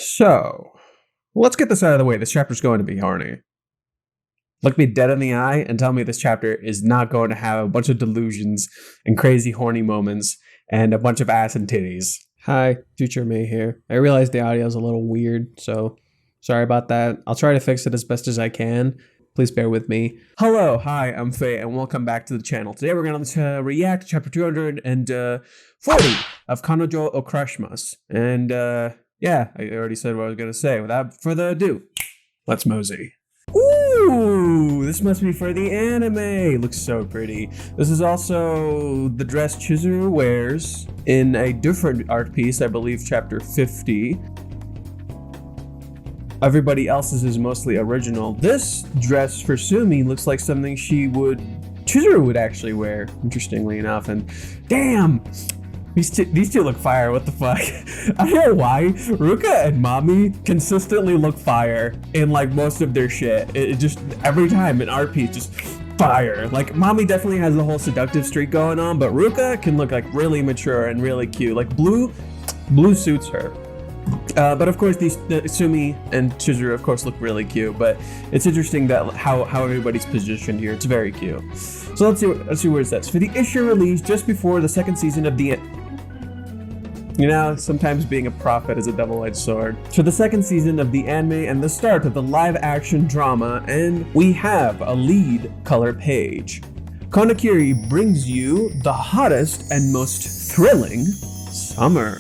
So, let's get this out of the way. This chapter's going to be horny. Look me dead in the eye and tell me this chapter is not going to have a bunch of delusions and crazy horny moments and a bunch of ass and titties. Hi, Future May here. I realize the audio is a little weird, so sorry about that. I'll try to fix it as best as I can. Please bear with me. Hello, hi, I'm Faye, and welcome back to the channel. Today we're going to react to chapter 240 of Kanojo Okarishimasu. And yeah, I already said what I was going to say. Without further ado, let's mosey. Ooh, this must be for the anime. Looks so pretty. This is also the dress Chizuru wears in a different art piece, I believe chapter 50. Everybody else's is mostly original. This dress for Sumi looks like something Chizuru would actually wear, interestingly enough. And damn, these two look fire. What the fuck? I don't know why Ruka and Mami consistently look fire in like most of their shit. It just every time an art piece just fire. Like Mami definitely has the whole seductive streak going on, but Ruka can look like really mature and really cute. Like blue suits her. But of course, these Sumi and Chizuru, of course, look really cute. But it's interesting that how everybody's positioned here. It's very cute. So let's see where it says. For the issue released just before the second season of the You know, sometimes being a prophet is a double-edged sword. For the second season of the anime and the start of the live-action drama, and we have a lead color page. Kanokari brings you the hottest and most thrilling summer.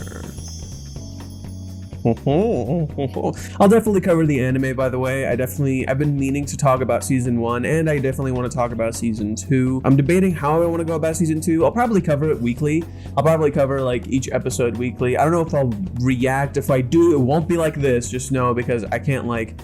I'll definitely cover the anime, by the way. I've been meaning to talk about season 1, and I definitely want to talk about season 2. I'm debating how I want to go about season 2. I'll probably cover it weekly. I'll probably cover like each episode weekly. I don't know if I'll react. If I do, it won't be like this. Just know, because I can't like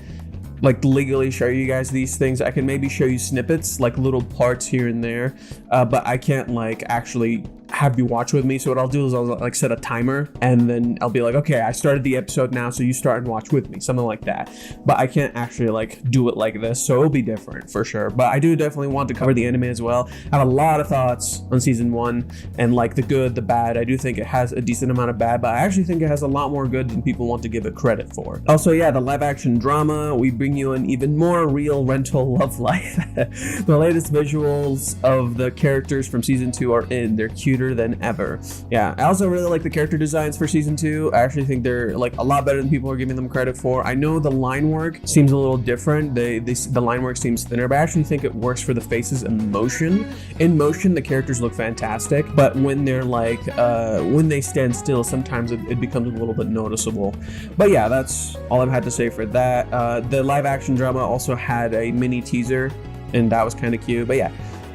legally show you guys these things. I can maybe show you snippets, like little parts here and there, but I can't like actually have you watch with me. So what I'll do is I'll like set a timer, and then I'll be like, okay, I started the episode now, so you start and watch with me, something like that. But I can't actually like do it like this, so it'll be different for sure. But I do definitely want to cover the anime as well. I have a lot of thoughts on season 1, and like the good, the bad. I do think it has a decent amount of bad, but I actually think it has a lot more good than people want to give it credit for. Also, yeah, the live action drama, we bring you an even more real rental love life. The latest visuals of the characters from season 2 are in. They're cuter than ever. Yeah, I also really like the character designs for season 2. I actually think they're like a lot better than people are giving them credit for. I know the line work seems a little different. The line work seems thinner, but I actually think it works for the faces in motion. In motion, the characters look fantastic, but when they're like when they stand still, sometimes it becomes a little bit noticeable. But yeah, that's all I've had to say for that. The live action drama also had a mini teaser, and that was kind of cute. But yeah,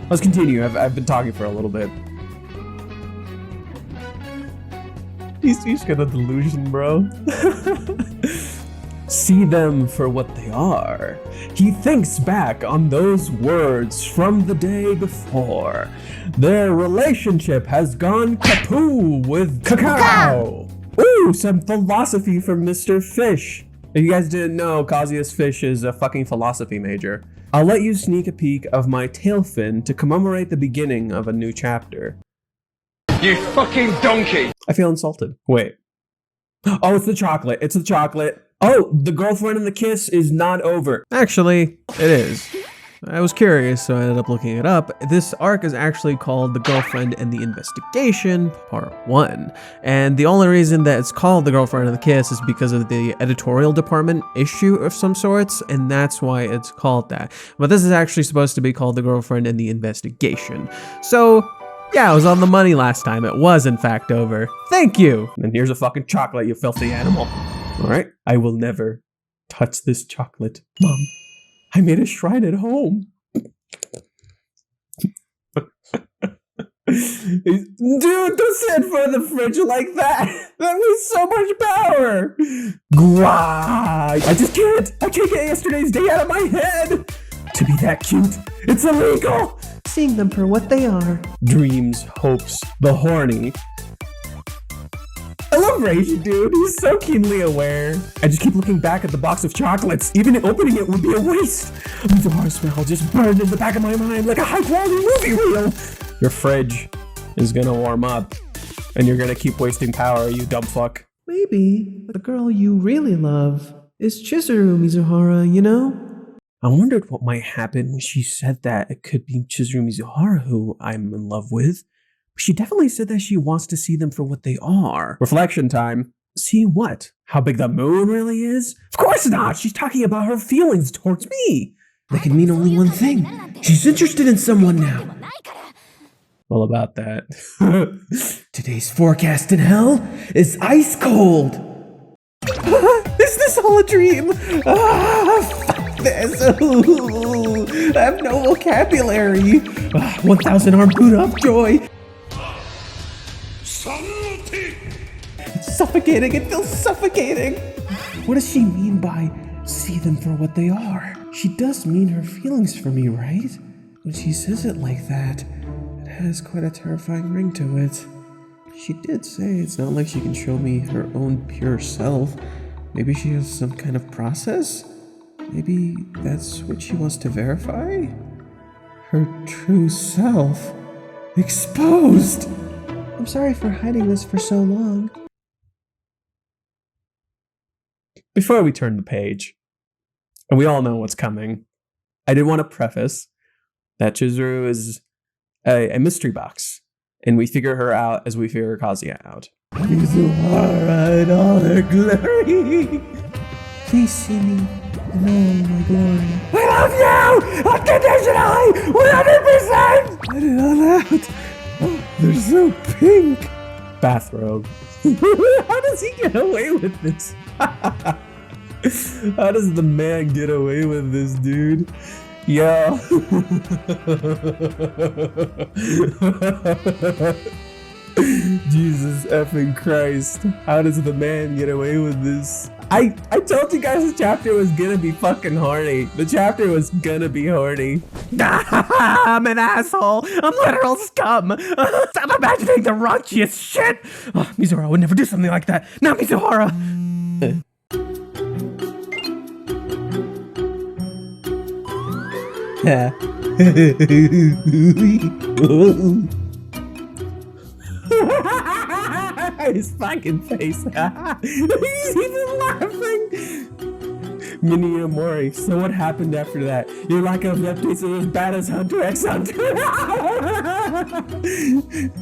let's continue. I've been talking for a little bit. He's got a delusion, bro. See them for what they are. He thinks back on those words from the day before. Their relationship has gone kapoo with cacao. Ooh, some philosophy from Mr. Fish. If you guys didn't know, Kazuya's Fish is a fucking philosophy major. I'll let you sneak a peek of my tail fin to commemorate the beginning of a new chapter. You fucking donkey! I feel insulted. Wait. Oh, it's the chocolate. It's the chocolate. Oh, the girlfriend and the kiss is not over. Actually, it is. I was curious, so I ended up looking it up. This arc is actually called The Girlfriend and the Investigation, Part 1. And the only reason that it's called The Girlfriend and the Kiss is because of the editorial department issue of some sorts, and that's why it's called that. But this is actually supposed to be called The Girlfriend and the Investigation. So yeah, I was on the money last time. It was, in fact, over. Thank you! And here's a fucking chocolate, you filthy animal. Alright? I will never touch this chocolate. Mom, I made a shrine at home. Dude, don't stand for the fridge like that! That was so much power! Gwah! I can't get yesterday's day out of my head! To be that cute, it's illegal! Seeing them for what they are. Dreams, hopes, the horny. I love Reishi, dude. He's so keenly aware. I just keep looking back at the box of chocolates. Even opening it would be a waste. The bar smell just burned in the back of my mind like a high-quality movie reel. Your fridge is gonna warm up, and you're gonna keep wasting power, you dumb fuck. Maybe the girl you really love is Chizuru Mizuhara, you know? I wondered what might happen when she said that it could be Chizuru Mizuhara who I'm in love with. But she definitely said that she wants to see them for what they are. Reflection time. See what? How big the moon really is? Of course not! She's talking about her feelings towards me! That can mean only one thing. She's interested in someone now. Well, about that. Today's forecast in hell is ice cold! Is this all a dream? Fuck this! Ooh, I have no vocabulary! 1,000 armed Buddha of joy! It's suffocating, it feels suffocating! What does she mean by see them for what they are? She does mean her feelings for me, right? When she says it like that, it has quite a terrifying ring to it. She did say it's not like she can show me her own pure self. Maybe she has some kind of process? Maybe that's what she wants to verify? Her true self. Exposed! I'm sorry for hiding this for so long. Before we turn the page, and we all know what's coming, I did want to preface that Chizuru is a mystery box, and we figure her out as we figure Kazuya out. Mizuhara in all her glory! Please see me in all my glory. I love you! Unconditionally! 100%! Let it all out! Oh, they're so pink! Bathrobe. How does he get away with this? How does the man get away with this, dude? Yo. Jesus effing Christ. How does the man get away with this? I told you guys the chapter was gonna be fucking horny. The chapter was gonna be horny. I'm an asshole. I'm literal scum. I'm imagining the raunchiest shit. Oh, Mizuhara would never do something like that. Not Mizuhara. His fucking face. He's even laughing. Mini Amori. So what happened after that? Your lack of updates are as bad as Hunter x Hunter.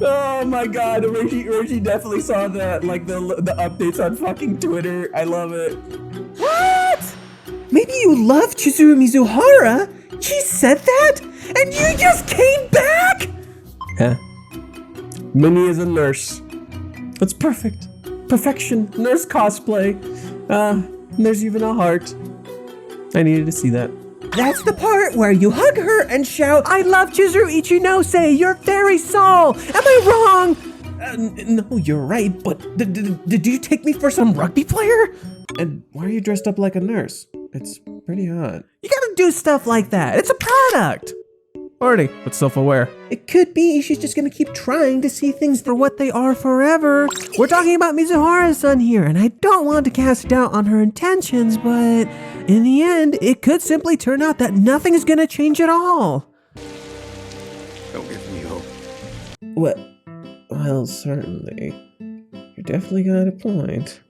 Oh my god, Roshi definitely saw that, like the updates on fucking Twitter. I love it. What? Maybe you love Chizuru Mizuhara? She said that? And you just came back? Huh? Minnie is a nurse. That's perfect. Perfection. Nurse cosplay. There's even a heart. I needed to see that. That's the part where you hug her and shout, I love Chizuru Ichinose, your fairy soul. Am I wrong? No, you're right, but did you take me for some rugby player? And why are you dressed up like a nurse? It's pretty odd. You gotta do stuff like that. It's a product. Horny, but self-aware. It could be she's just gonna keep trying to see things for what they are forever. We're talking about Mizuhara's son here, and I don't want to cast doubt on her intentions, but in the end, it could simply turn out that nothing is gonna change at all. Don't give me hope. What? Well, certainly. You definitely got a point.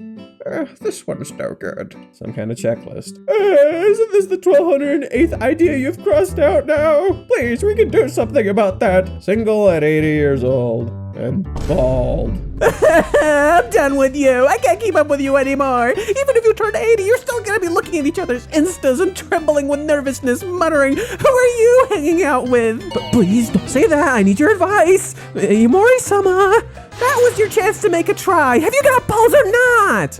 This one's no good. Some kind of checklist. Isn't this the 1208th idea you've crossed out now? Please, we can do something about that. Single at 80 years old. And bald. I'm done with you. I can't keep up with you anymore. Even if you turn 80, you're still gonna be looking at each other's Instas and trembling with nervousness, muttering, who are you hanging out with? But please, don't say that. I need your advice. Mori-sama. That was your chance to make a try. Have you got balls or not?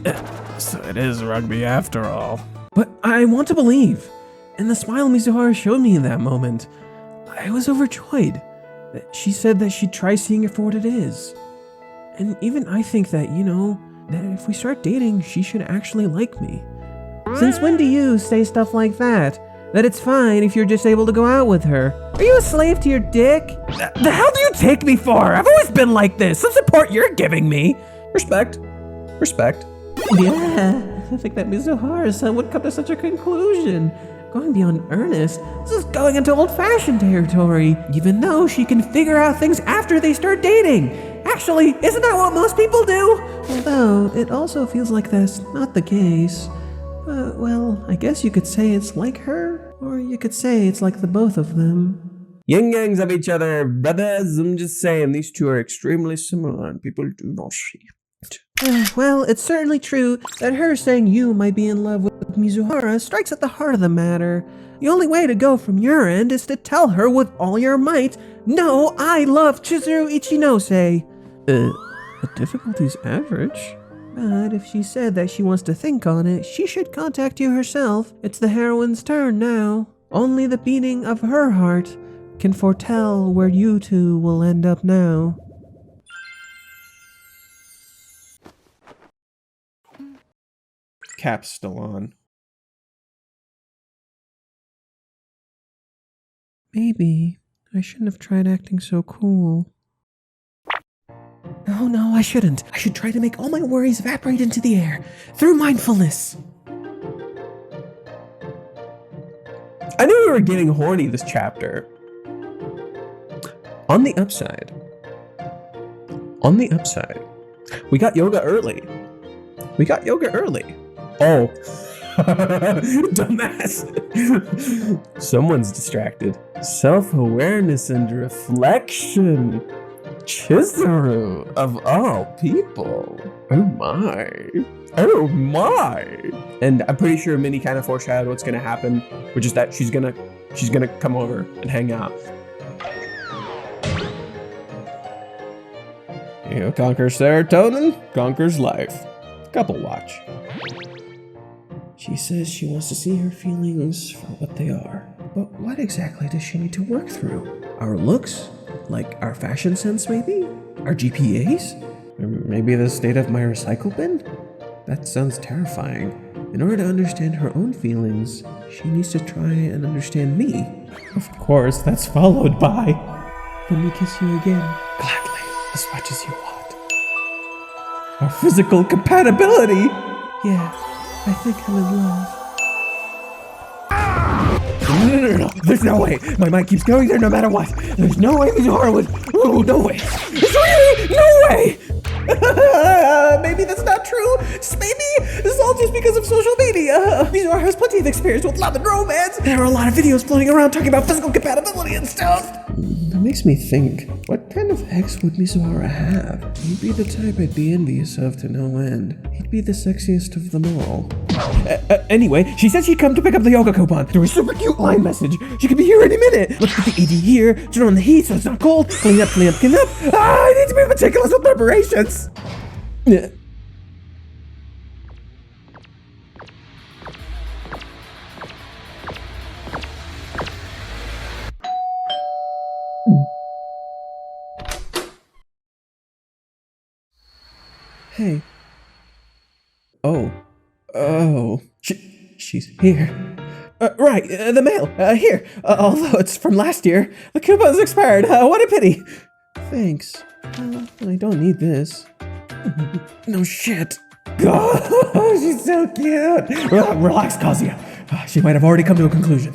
So it is rugby after all. But I want to believe. And the smile Mizuhara showed me in that moment, I was overjoyed. She said that she'd try seeing it for what it is. And even I think that, that if we start dating, she should actually like me. Since when do you say stuff like that? That it's fine if you're just able to go out with her? Are you a slave to your dick? The hell do you take me for? I've always been like this. The support you're giving me. Respect. Respect. Yeah, I think that Mizuhara-san would come to such a conclusion. Going beyond earnest, this is going into old-fashioned territory, even though she can figure out things after they start dating. actually, isn't that what most people do? Although, it also feels like that's not the case. Well, I guess you could say it's like her, or you could say it's like the both of them. Yin yangs of each other, brothers. I'm just saying, these two are extremely similar and people do not see it. Well, it's certainly true that her saying you might be in love with Mizuhara strikes at the heart of the matter. The only way to go from your end is to tell her with all your might, no, I love Chizuru Ichinose. The difficulty's average. But if she said that she wants to think on it, she should contact you herself. It's the heroine's turn now. Only the beating of her heart can foretell where you two will end up now. Cap's still on. Maybe I shouldn't have tried acting so cool. No, I shouldn't. I should try to make all my worries evaporate into the air through mindfulness. I knew we were getting horny this chapter. On the upside, we got yoga early. Oh, dumbass. Someone's distracted. Self-awareness and reflection. Chizuru, of all people. Oh my. And I'm pretty sure Minnie kind of foreshadowed what's gonna happen, which is that she's gonna come over and hang out. You know, conquers serotonin, conquers life. Couple watch. She says she wants to see her feelings for what they are. But what exactly does she need to work through? Our looks? Like our fashion sense, maybe? Our GPAs? Or maybe the state of my recycle bin? That sounds terrifying. In order to understand her own feelings, she needs to try and understand me. Of course, that's followed by... Let me kiss you again. Gladly, as much as you want. Our physical compatibility! Yeah, I think I'm in love. No. There's no way. My mind keeps going there no matter what. There's no way Mizuhara would... Oh, no way. There's really no way. Maybe that's not true. Maybe this is all just because of social media. Mizuhara has plenty of experience with love and romance. There are a lot of videos floating around talking about physical compatibility and stuff. That makes me think, what kind of ex would Mizuhara have? He'd be the type I'd be envious of to no end. He'd be the sexiest of them all. Anyway, she said she'd come to pick up the yoga coupon. There was a super cute line message. She could be here any minute. Let's put the AD here, turn on the heat so it's not cold. Clean up. I need to be meticulous with preparations. Hey. Oh. She's here. Right, the mail. Here. Although it's from last year, the coupon's expired. What a pity. Thanks. I don't need this. No shit. Oh, she's so cute. Relax, Kazuya. She might have already come to a conclusion.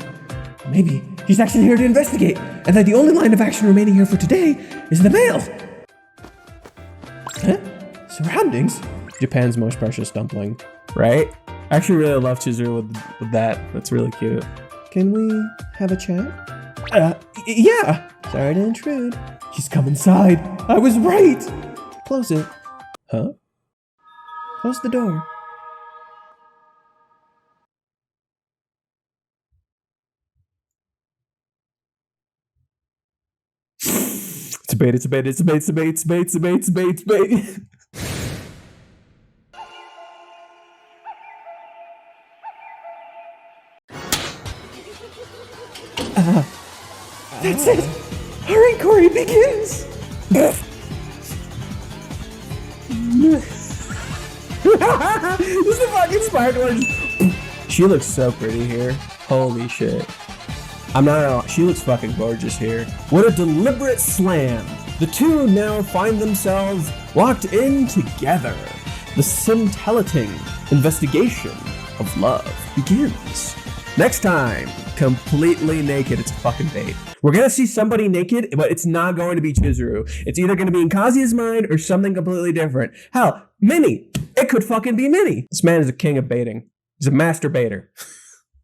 Maybe she's actually here to investigate, and that the only line of action remaining here for today is the mail. Huh? Surroundings? Japan's most precious dumpling. Right? I actually really love Chizuru with that. That's really cute. Can we have a chat? Yeah. Sorry to intrude. She's come inside. I was right. Close it. Huh? Close the door. It's a bait. That's it! Our inquiry begins! This is the fucking sparkler! She looks so pretty here. Holy shit. I'm not gonna lie, she looks fucking gorgeous here. What a deliberate slam! The two now find themselves locked in together. The scintillating investigation of love begins. Next time, completely naked. It's a fucking bait. We're gonna see somebody naked, but it's not going to be Chizuru. It's either gonna be in Kazuya's mind or something completely different. Hell, Minnie. It could fucking be Minnie. This man is a king of baiting. He's a master baiter.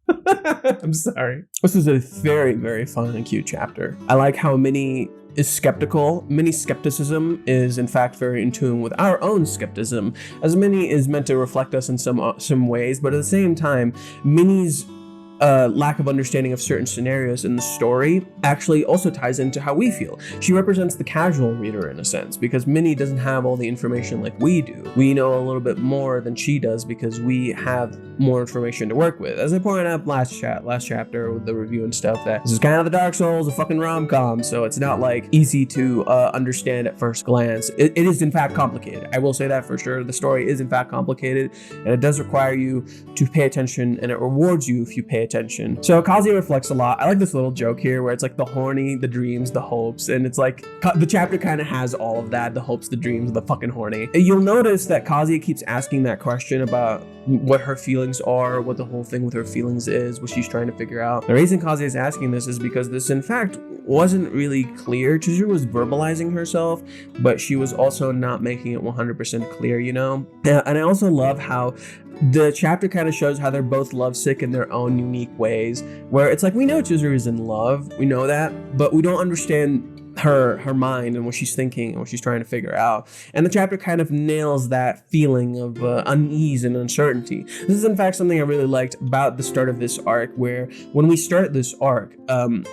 I'm sorry. This is a very, very fun and cute chapter. I like how Minnie is skeptical. Minnie's skepticism is in fact very in tune with our own skepticism, as Minnie is meant to reflect us in some ways, but at the same time, Minnie's lack of understanding of certain scenarios in the story actually also ties into how we feel. She represents the casual reader in a sense, because Minnie doesn't have all the information like we do. We know a little bit more than she does because we have more information to work with. As I pointed out last chapter with the review and stuff, that this is kind of the Dark Souls of fucking rom-com, so it's not like easy to understand at first glance. It is in fact complicated. I will say that for sure. The story is in fact complicated, and it does require you to pay attention, and it rewards you if you pay attention. So Kazuya reflects a lot. I like this little joke here where it's like the horny, the dreams, the hopes, and it's like the chapter kind of has all of that, the hopes, the dreams, the fucking horny. You'll notice that Kazuya keeps asking that question about what her feelings are, what the whole thing with her feelings is, what she's trying to figure out. The reason Kazuya is asking this is because this in fact wasn't really clear. Chizuru was verbalizing herself, but she was also not making it 100% clear, you know? And I also love how the chapter kind of shows how they're both lovesick in their own unique ways, where it's like, we know Chizuru is in love, we know that, but we don't understand her mind and what she's thinking and what she's trying to figure out. And the chapter kind of nails that feeling of unease and uncertainty. This is in fact something I really liked about the start of this arc, where when we start this arc,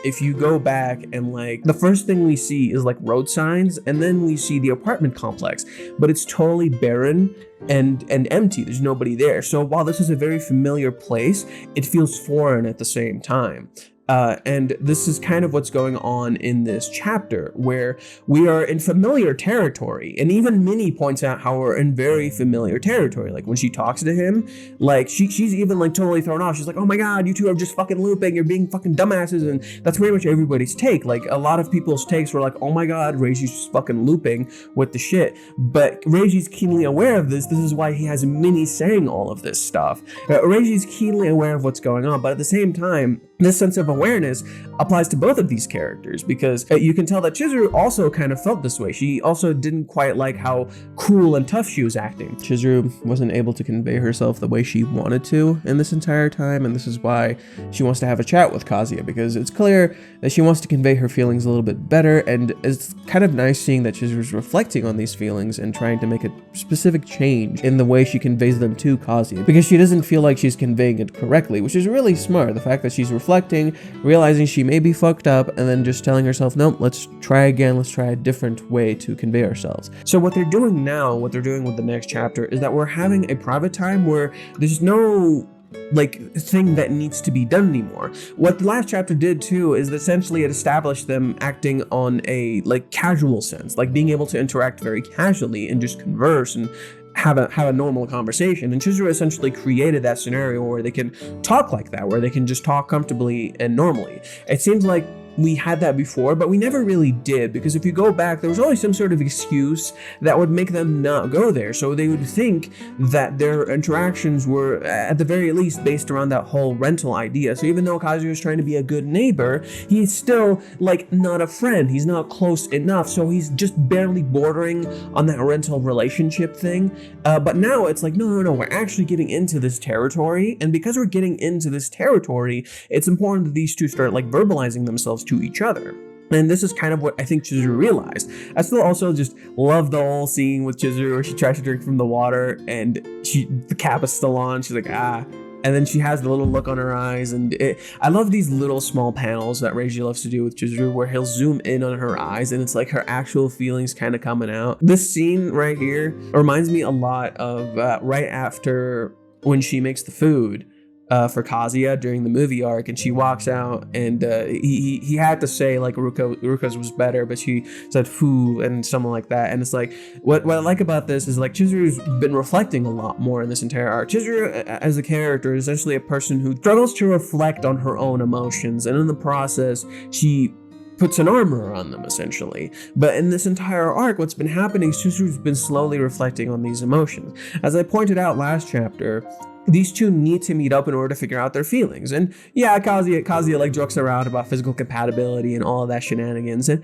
if you go back and like the first thing we see is like road signs, and then we see the apartment complex, but it's totally barren and empty. There's nobody there. So while this is a very familiar place, it feels foreign at the same time. And this is kind of what's going on in this chapter, where we are in familiar territory. And even Minnie points out how we're in very familiar territory. Like when she talks to him, like she's even like totally thrown off. She's like, oh my God, you two are just fucking looping. You're being fucking dumbasses. And that's pretty much everybody's take. Like a lot of people's takes were like, oh my God, Reiji's just fucking looping with the shit. But Reiji's keenly aware of this. This is why he has Minnie saying all of this stuff. Reiji's keenly aware of what's going on. But at the same time, this sense of awareness applies to both of these characters, because you can tell that Chizuru also kind of felt this way. She also didn't quite like how cool and tough she was acting. Chizuru wasn't able to convey herself the way she wanted to in this entire time, and this is why she wants to have a chat with Kazuya, because it's clear that she wants to convey her feelings a little bit better, and it's kind of nice seeing that Chizuru's reflecting on these feelings and trying to make a specific change in the way she conveys them to Kazuya, because she doesn't feel like she's conveying it correctly, which is really smart. The fact that she's reflecting, realizing she may be fucked up, and then just telling herself, nope, let's try again, let's try a different way to convey ourselves. So what they're doing now, what they're doing with the next chapter, is that we're having a private time where there's no like thing that needs to be done anymore. What the last chapter did too is essentially it established them acting on a like casual sense, like being able to interact very casually and just converse and have a normal conversation. And Chizuru essentially created that scenario where they can talk like that, where they can just talk comfortably and normally. It seems like we had that before, but we never really did, because if you go back, there was always some sort of excuse that would make them not go there. So they would think that their interactions were, at the very least, based around that whole rental idea. So even though Kazuya is trying to be a good neighbor, he's still, like, not a friend. He's not close enough, so he's just barely bordering on that rental relationship thing. But now it's like, no, we're actually getting into this territory, and because we're getting into this territory, it's important that these two start, like, verbalizing themselves to each other. And this is kind of what I think Chizuru realized. I still also just love the whole scene with Chizuru where she tries to drink from the water and the cap is still on. She's like, ah. And then she has the little look on her eyes. And I love these little small panels that Reiji loves to do with Chizuru, where he'll zoom in on her eyes and it's like her actual feelings kind of coming out. This scene right here reminds me a lot of right after when she makes the food for Kazuya during the movie arc, and she walks out, and he had to say like Ruka's was better, but she said "foo" and something like that. And it's like what I like about this is like Chizuru's been reflecting a lot more in this entire arc. Chizuru as a character is essentially a person who struggles to reflect on her own emotions, and in the process she puts an armor on them, essentially. But in this entire arc, what's been happening is Chizuru's been slowly reflecting on these emotions. As I pointed out last chapter, these two need to meet up in order to figure out their feelings. And yeah, Kazuya like jokes around about physical compatibility and all of that shenanigans, and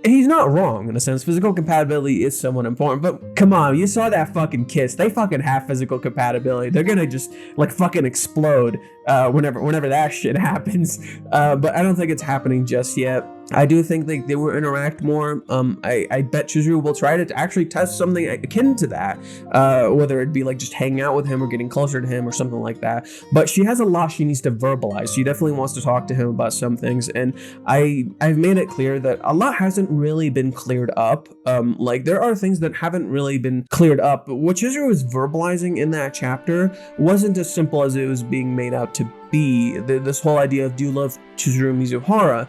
he's not wrong in a sense. Physical compatibility is somewhat important, but come on, you saw that fucking kiss. They fucking have physical compatibility. They're gonna just like fucking explode whenever that shit happens. But I don't think it's happening just yet. I do think they will interact more. I bet Chizuru will try to actually test something akin to that, whether it be like just hanging out with him or getting closer to him or something like that. But she has a lot she needs to verbalize. She definitely wants to talk to him about some things, and I've made it clear that a lot hasn't really been cleared up. Like there are things that haven't really been cleared up. But what Chizuru was verbalizing in that chapter wasn't as simple as it was being made out to be. This whole idea of do you love Chizuru Mizuhara?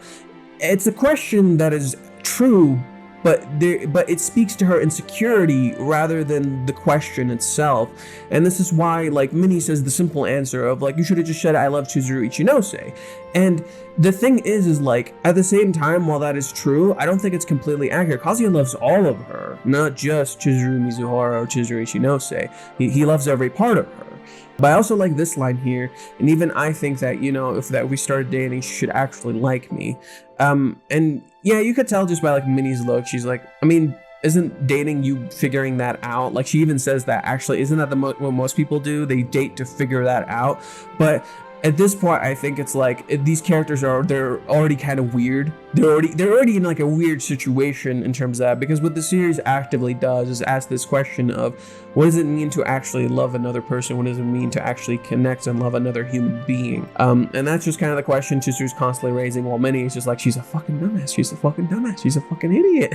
It's a question that is true, but it speaks to her insecurity rather than the question itself. And this is why, like, Minnie says the simple answer of, like, you should have just said, I love Chizuru Ichinose. And the thing is like, at the same time, while that is true, I don't think it's completely accurate. Kazuya loves all of her, not just Chizuru Mizuhara or Chizuru Ichinose. He loves every part of her. But I also like this line here, and even I think that, you know, if that we started dating, she should actually like me. And yeah, you could tell just by like Minnie's look, she's like, I mean, isn't dating you figuring that out? Like she even says that actually, isn't that what most people do? They date to figure that out. But at this point, I think it's like these characters they're already kind of weird. They're already in like a weird situation in terms of that, because what the series actively does is ask this question of what does it mean to actually love another person? What does it mean to actually connect and love another human being? And that's just kind of the question Chizuru's constantly raising, while Minnie is just like, she's a fucking dumbass. She's a fucking dumbass. She's a fucking idiot.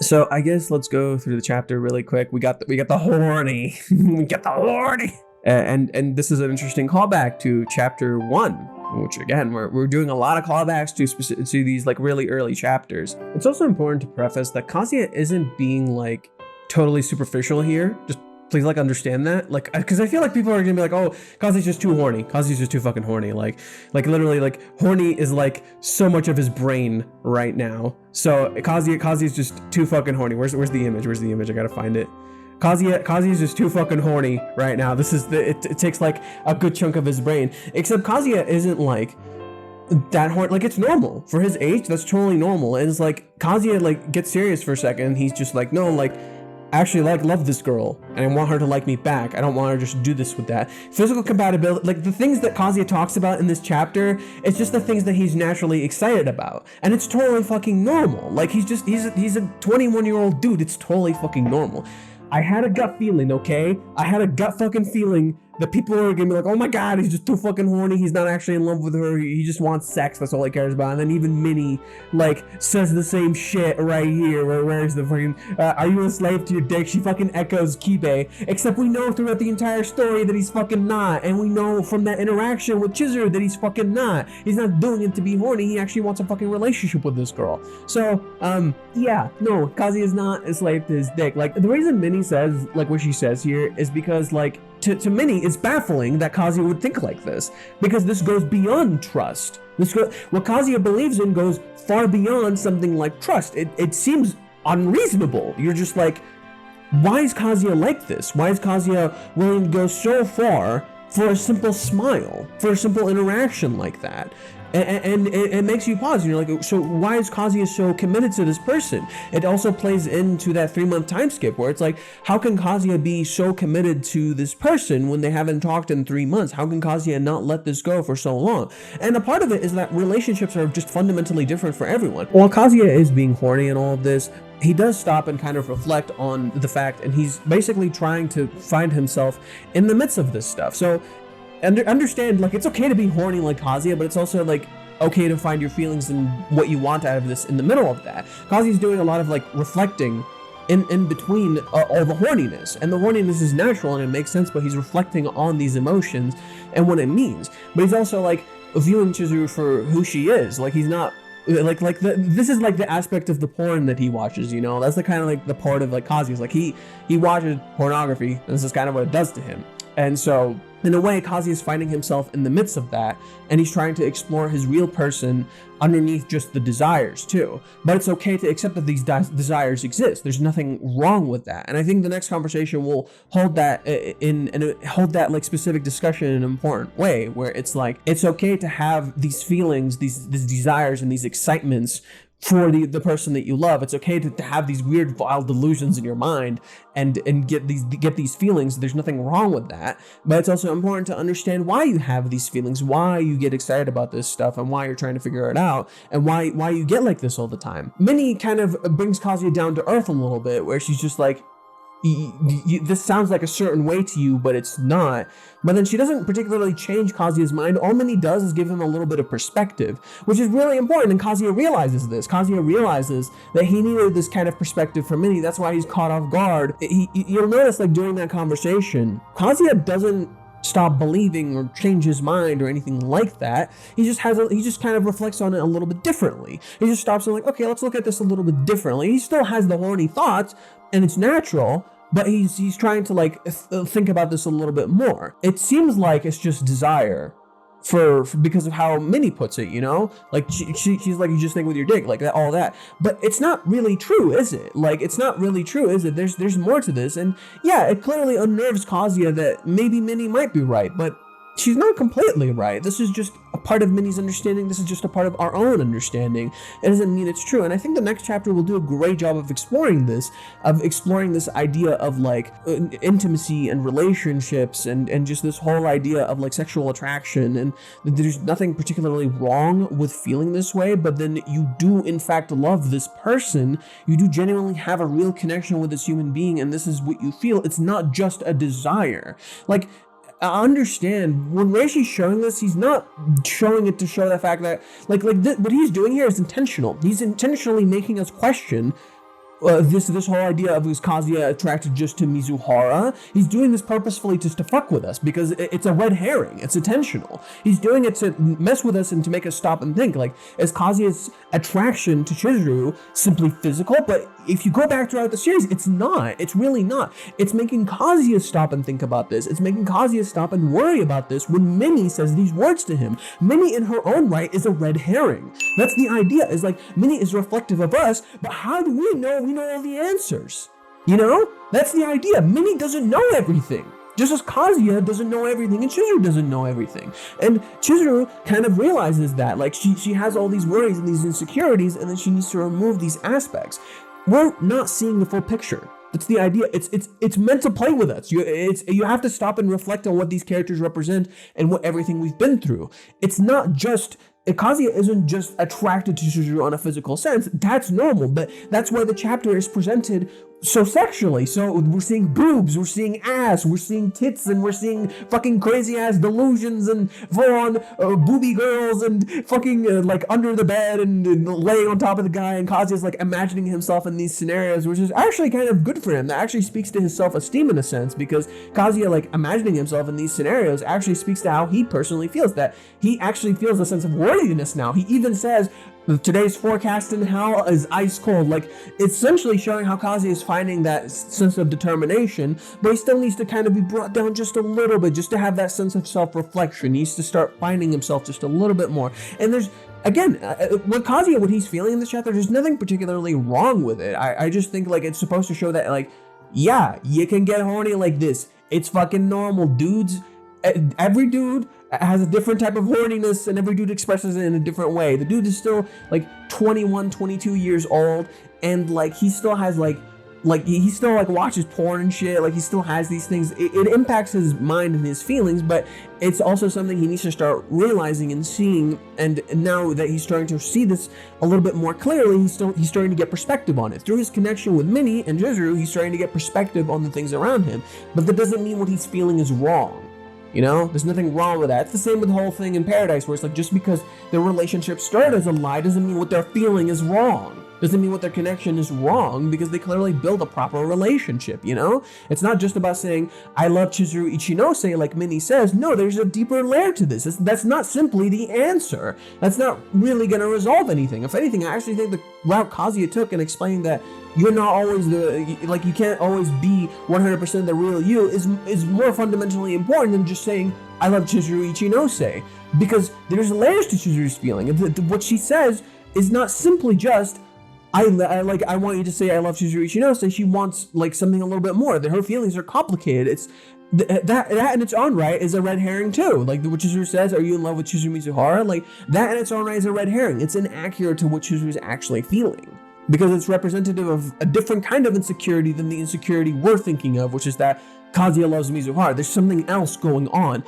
So I guess let's go through the chapter really quick. We got the horny. We got the horny. And this is an interesting callback to chapter 1, which again, we're doing a lot of callbacks to these like really early chapters. It's also important to preface that Kazuya isn't being like totally superficial here. Just please like understand that, like, because I feel like people are gonna be like, oh, Kazuya's just too horny. Kazuya's just too fucking horny. Like literally, like horny is like so much of his brain right now. So Kazuya's just too fucking horny. Where's the image? Where's the image? I gotta find it. Kazuya's just too fucking horny right now. This is it takes like a good chunk of his brain. Except Kazuya isn't like that horny. Like it's normal for his age. That's totally normal. And it's like Kazuya like gets serious for a second. And he's just like, no, like actually like love this girl and I want her to like me back. I don't want her to just do this with that. Physical compatibility, like the things that Kazuya talks about in this chapter, it's just the things that he's naturally excited about. And it's totally fucking normal. Like he's a 21-year-old dude. It's totally fucking normal. I had a gut feeling, okay? I had a gut fucking feeling that people are gonna be like, oh my god, he's just too fucking horny. He's not actually in love with her. He just wants sex. That's all he cares about. And then even Minnie, like, says the same shit right here. Where's the fucking, are you a slave to your dick? She fucking echoes Kibe. Except we know throughout the entire story that he's fucking not. And we know from that interaction with Chizuru that he's fucking not. He's not doing it to be horny. He actually wants a fucking relationship with this girl. So, yeah, no, Kazuya is not a slave to his dick. Like, the reason Minnie says, like, what she says here is because, like, to Minnie, it's baffling that Kazuya would think like this, because this goes beyond trust. What Kazuya believes in goes far beyond something like trust. It seems unreasonable. You're just like, why is Kazuya like this? Why is Kazuya willing to go so far for a simple smile, for a simple interaction like that? And it makes you pause, and you're like, so why is Kazuya so committed to this person? It also plays into that 3-month time skip where it's like, how can Kazuya be so committed to this person when they haven't talked in 3 months? How can Kazuya not let this go for so long? And a part of it is that relationships are just fundamentally different for everyone. While Kazuya is being horny and all of this, he does stop and kind of reflect on the fact, and he's basically trying to find himself in the midst of this stuff. So understand, like, it's okay to be horny like Kazuya, but it's also like okay to find your feelings and what you want out of this in the middle of that. Kazuya's doing a lot of like reflecting in between all the horniness, and the horniness is natural and it makes sense, but he's reflecting on these emotions and what it means. But he's also like viewing Chizuru for who she is. Like he's not this is like the aspect of the porn that he watches, you know. That's the kind of like the part of like Kazuya's like he watches pornography, and this is kind of what it does to him. And so In a way, Kazuya is finding himself in the midst of that, and he's trying to explore his real person underneath just the desires too. But it's okay to accept that these desires exist. There's nothing wrong with that. And I think the next conversation will hold that hold that like specific discussion in an important way, where it's like it's okay to have these feelings, these desires, and these excitements for the person that you love. It's okay to have these weird vile delusions in your mind and get these feelings. There's nothing wrong with that, but it's also important to understand why you have these feelings, why you get excited about this stuff, and why you're trying to figure it out, and why you get like this all the time. Minnie kind of brings Kazuya down to earth a little bit, where she's just like, this sounds like a certain way to you, but it's not. But then she doesn't particularly change Kazuya's mind. All Minnie does is give him a little bit of perspective, which is really important, and Kazuya realizes this. Kazuya realizes that he needed this kind of perspective from Minnie. That's why he's caught off guard. You'll notice, like, during that conversation, Kazuya doesn't stop believing or change his mind or anything like that. He just kind of reflects on it a little bit differently. He just stops and like, okay, let's look at this a little bit differently. He still has the horny thoughts, and it's natural, but he's trying to like think about this a little bit more. It seems like it's just desire for because of how Minnie puts it, you know? Like she's like, you just think with your dick, like that, all that. But it's not really true, is it? Like, it's not really true, is it? There's more to this. And yeah, it clearly unnerves Kazuya that maybe Minnie might be right, but she's not completely right. This is just a part of Minnie's understanding. This is just a part of our own understanding. It doesn't mean it's true. And I think the next chapter will do a great job of exploring this idea of like intimacy and relationships and just this whole idea of like sexual attraction. And there's nothing particularly wrong with feeling this way, but then you do in fact love this person. You do genuinely have a real connection with this human being, and this is what you feel. It's not just a desire. Like, I understand when Reishi's showing this, he's not showing it to show the fact that what he's doing here is intentional. He's intentionally making us question this whole idea of, is Kazuya attracted just to Mizuhara? He's doing this purposefully just to fuck with us, because it's a red herring. It's intentional. He's doing it to mess with us and to make us stop and think, like, is Kazuya's attraction to Chizuru simply physical? But if you go back throughout the series, it's not. It's really not. It's making Kazuya stop and think about this. It's making Kazuya stop and worry about this when Minnie says these words to him. Minnie in her own right is a red herring. That's the idea, is like, Minnie is reflective of us, but how do we know we know all the answers? You know? That's the idea. Minnie doesn't know everything. Just as Kazuya doesn't know everything and Chizuru doesn't know everything. And Chizuru kind of realizes that, like, she has all these worries and these insecurities, and then she needs to remove these aspects. We're not seeing the full picture. That's the idea. It's meant to play with us. You have to stop and reflect on what these characters represent and what everything we've been through. It's not just Kazuya isn't just attracted to Chizuru on a physical sense. That's normal, but that's why the chapter is presented so sexually. So we're seeing boobs, we're seeing ass, we're seeing tits, and we're seeing fucking crazy ass delusions and full-on booby girls and fucking like under the bed and laying on top of the guy, and Kazuya's like imagining himself in these scenarios, which is actually kind of good for him. That actually speaks to his self-esteem in a sense, because Kazuya like imagining himself in these scenarios actually speaks to how he personally feels, that he actually feels a sense of worthiness now. He even says, today's forecast in hell is ice cold. Like, it's essentially showing how Kazuya is finding that sense of determination, but he still needs to kind of be brought down just a little bit, just to have that sense of self-reflection. He needs to start finding himself just a little bit more. And there's, again, with Kazuya, what he's feeling in this chapter, there's nothing particularly wrong with it. I just think, like, it's supposed to show that, like, yeah, you can get horny like this. It's fucking normal. Dudes, every dude has a different type of horniness, and every dude expresses it in a different way. The dude is still like 21, 22 years old, and like he still has like he still like watches porn and shit. Like, he still has these things. It impacts his mind and his feelings, but it's also something he needs to start realizing and seeing. And now that he's starting to see this a little bit more clearly, he's starting to get perspective on it. Through his connection with Minnie and Chizuru, he's starting to get perspective on the things around him. But that doesn't mean what he's feeling is wrong. You know, there's nothing wrong with that. It's the same with the whole thing in Paradise, where it's like, just because their relationship started as a lie doesn't mean what they're feeling is wrong. doesn't mean what their connection is wrong, because they clearly build a proper relationship, you know? It's not just about saying, I love Chizuru Ichinose, like Minnie says. No, there's a deeper layer to this. That's not simply the answer. That's not really going to resolve anything. If anything, I actually think the route Kazuya took in explaining that you're not always you can't always be 100% the real you is more fundamentally important than just saying, I love Chizuru Ichinose. Because there's layers to Chizuru's feeling. What she says is not simply just, I want you to say I love Chizuru Ichinose. She wants like something a little bit more. Her feelings are complicated. It's that in its own right is a red herring too. Like what Chizuru says, are you in love with Chizuru Mizuhara? Like that in its own right is a red herring. It's inaccurate to what Chizuru is actually feeling, because it's representative of a different kind of insecurity than the insecurity we're thinking of, which is that Kazuya loves Mizuhara. There's something else going on.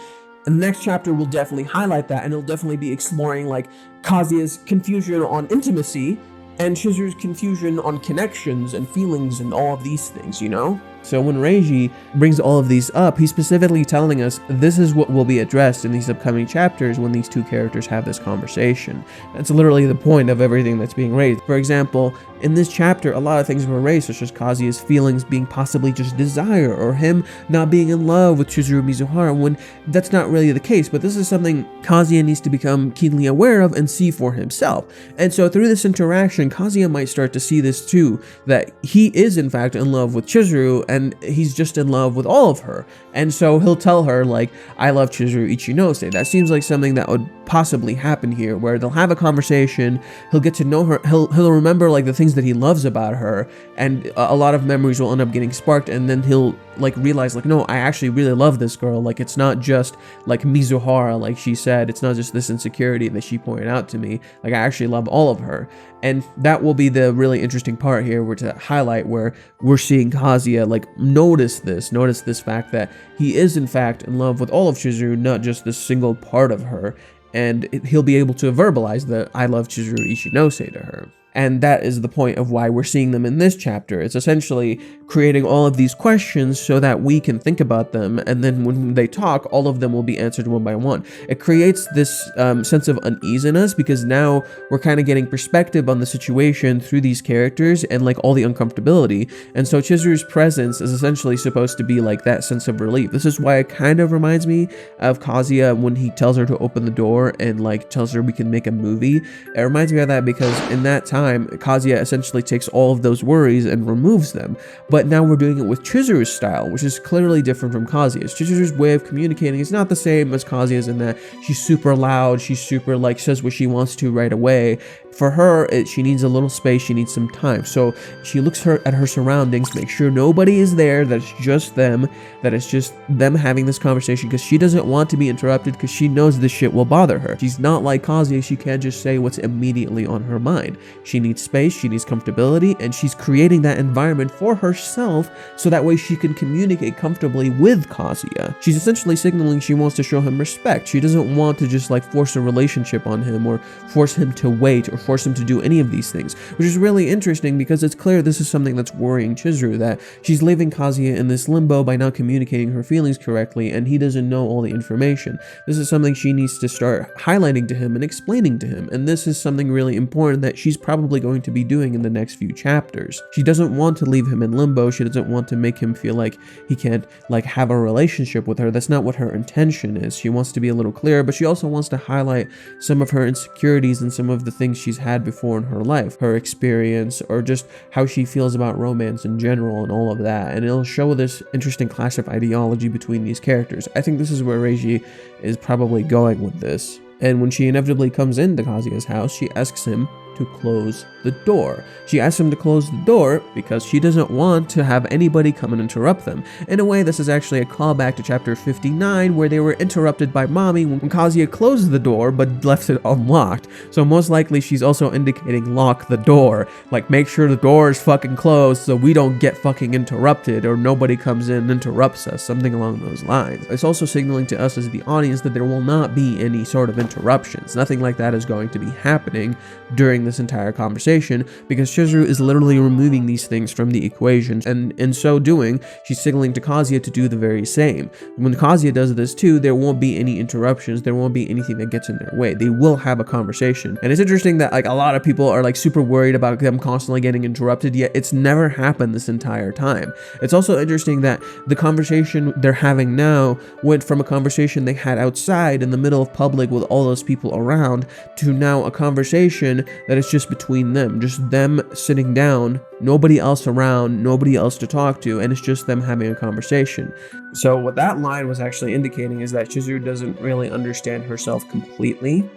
And the next chapter will definitely highlight that, and it'll definitely be exploring like Kazuya's confusion on intimacy and Chizuru's confusion on connections and feelings and all of these things, you know? So when Reiji brings all of these up, he's specifically telling us this is what will be addressed in these upcoming chapters when these two characters have this conversation. That's literally the point of everything that's being raised. For example, in this chapter, a lot of things were raised, such as Kazuya's feelings being possibly just desire, or him not being in love with Chizuru Mizuhara, when that's not really the case. But this is something Kazuya needs to become keenly aware of and see for himself. And so through this interaction, Kazuya might start to see this too, that he is in fact in love with Chizuru, and he's just in love with all of her. And so he'll tell her, like, I love Chizuru Ichinose. That seems like something that would possibly happen here, where they'll have a conversation, he'll get to know her, he'll remember like the things that he loves about her, and a lot of memories will end up getting sparked, and then he'll like realize like, no, I actually really love this girl. Like it's not just like Mizuhara, like she said, it's not just this insecurity that she pointed out to me, like I actually love all of her. And that will be the really interesting part here, where to highlight where we're seeing Kazuya like notice this fact that he is in fact in love with all of Chizuru, not just this single part of her, and he'll be able to verbalize the I love Chizuru Ichinose to her. And that is the point of why we're seeing them in this chapter. It's essentially creating all of these questions so that we can think about them, and then when they talk, all of them will be answered one by one. It creates this sense of uneasiness, because now we're kind of getting perspective on the situation through these characters and like all the uncomfortability. And so Chizuru's presence is essentially supposed to be like that sense of relief. This is why it kind of reminds me of Kazuya when he tells her to open the door and like tells her we can make a movie. It reminds me of that because in that time, Kazuya essentially takes all of those worries and removes them. But now we're doing it with Chizuru's style, which is clearly different from Kazuya's. Chizuru's way of communicating is not the same as Kazuya's, in that she's super loud, she's super like says what she wants to right away. For her, she needs a little space, she needs some time. So she looks at her surroundings, makes sure nobody is there, that it's just them, that it's just them having this conversation, because she doesn't want to be interrupted, because she knows this shit will bother her. She's not like Kazuya, she can't just say what's immediately on her mind. She needs space, she needs comfortability, and she's creating that environment for herself so that way she can communicate comfortably with Kazuya. She's essentially signaling she wants to show him respect. She doesn't want to just like force a relationship on him, or force him to wait, or force him to do any of these things, which is really interesting because it's clear this is something that's worrying Chizuru, that she's leaving Kazuya in this limbo by not communicating her feelings correctly, and he doesn't know all the information. This is something she needs to start highlighting to him and explaining to him, and this is something really important that she's probably going to be doing in the next few chapters. She doesn't want to leave him in limbo. She doesn't want to make him feel like he can't like have a relationship with her. That's not what her intention is. She wants to be a little clearer, but she also wants to highlight some of her insecurities and some of the things she's had before in her life, her experience, or just how she feels about romance in general and all of that. And it'll show this interesting clash of ideology between these characters. I think this is where Reiji is probably going with this. And when she inevitably comes into Kazuya's house, she asks him to close the door. She asks him to close the door because she doesn't want to have anybody come and interrupt them. In a way, this is actually a callback to chapter 59, where they were interrupted by Mommy when Kazuya closed the door but left it unlocked. So most likely she's also indicating lock the door, like make sure the door is fucking closed so we don't get fucking interrupted, or nobody comes in and interrupts us, something along those lines. It's also signaling to us as the audience that there will not be any sort of interruptions. Nothing like that is going to be happening during having this entire conversation, because Chizuru is literally removing these things from the equation, and in so doing, she's signaling to Kazuya to do the very same. When Kazuya does this too, there won't be any interruptions, there won't be anything that gets in their way. They will have a conversation. And it's interesting that like a lot of people are like super worried about them constantly getting interrupted, yet it's never happened this entire time. It's also interesting that the conversation they're having now went from a conversation they had outside in the middle of public with all those people around to now a conversation that is just between them, just them sitting down, nobody else around, nobody else to talk to, and it's just them having a conversation. So what that line was actually indicating is that Chizuru doesn't really understand herself completely,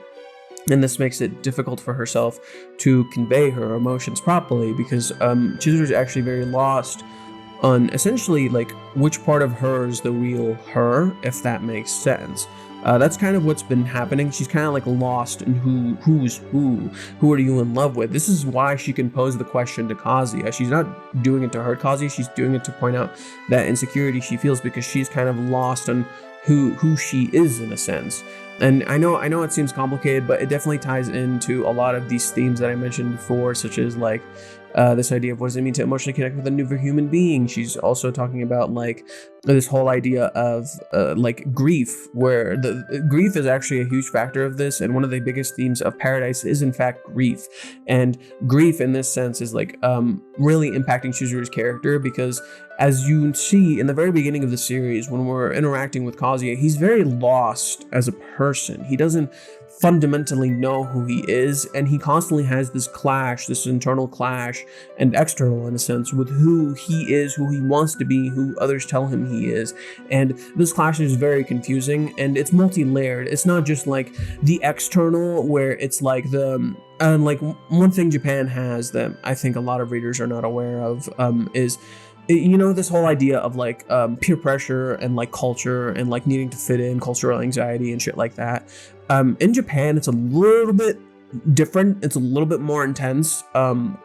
and this makes it difficult for herself to convey her emotions properly, because Chizuru is actually very lost on essentially like which part of her is the real her, if that makes sense. That's kind of what's been happening. She's kind of like lost in who's who are you in love with. This is why she can pose the question to Kazuya. She's not doing it to hurt Kazuya, she's doing it to point out that insecurity she feels, because she's kind of lost on who she is in a sense. And I know it seems complicated, but it definitely ties into a lot of these themes that I mentioned before, such as like this idea of what does it mean to emotionally connect with another human being. She's also talking about like this whole idea of like grief, where the grief is actually a huge factor of this, and one of the biggest themes of Paradise is in fact grief. And grief in this sense is like really impacting Chizuru's character, because as you see in the very beginning of the series, when we're interacting with Kazuya, he's very lost as a person. He doesn't fundamentally know who he is, and he constantly has this clash, this internal clash and external in a sense, with who he is, who he wants to be, who others tell him he is. And this clash is very confusing, and it's multi-layered. It's not just like the external, where it's like the like one thing Japan has that I think a lot of readers are not aware of is, you know, this whole idea of like peer pressure and like culture and like needing to fit in, cultural anxiety and shit like that. In Japan, it's a little bit different. It's a little bit more intense. And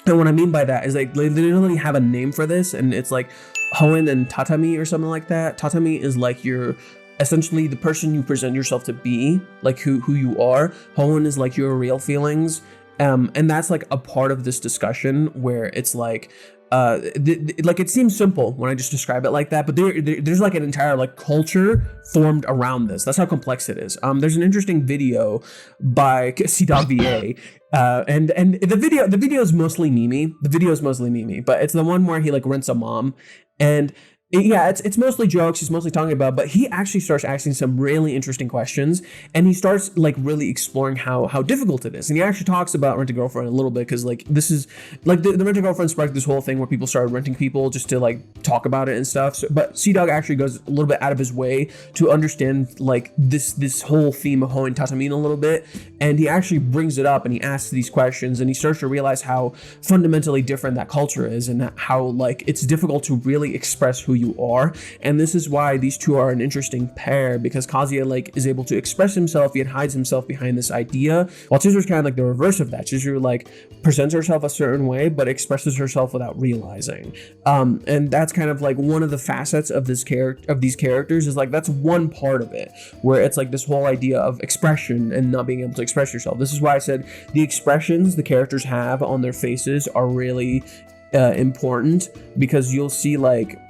what I mean by that is like they literally have a name for this, and it's like hoen and tatami or something like that. Tatami is like your essentially the person you present yourself to be, like who you are. Hoen is like your real feelings. And that's like a part of this discussion where it's like like it seems simple when I just describe it like that, but there's like an entire like culture formed around this. That's how complex it is. There's an interesting video by CDOG VA, and the video is mostly meme, but it's the one where he like rents a mom, and it's mostly jokes. He's mostly talking about, but he actually starts asking some really interesting questions, and he starts like really exploring how difficult it is. And he actually talks about Rent a Girlfriend a little bit, because like this is like the Rent a Girlfriend sparked this whole thing where people started renting people just to like talk about it and stuff. So, but CDOG actually goes a little bit out of his way to understand like this whole theme of Hoen Tatamin a little bit, and he actually brings it up and he asks these questions, and he starts to realize how fundamentally different that culture is, and how like it's difficult to really express who you are. And this is why these two are an interesting pair, because Kazuya like is able to express himself yet hides himself behind this idea, while Chizuru's kind of like the reverse of that. Chizuru like presents herself a certain way but expresses herself without realizing, and that's kind of like one of the facets of these characters, is like that's one part of it, where it's like this whole idea of expression and not being able to express yourself. This is why I said the expressions the characters have on their faces are really important, because you'll see like,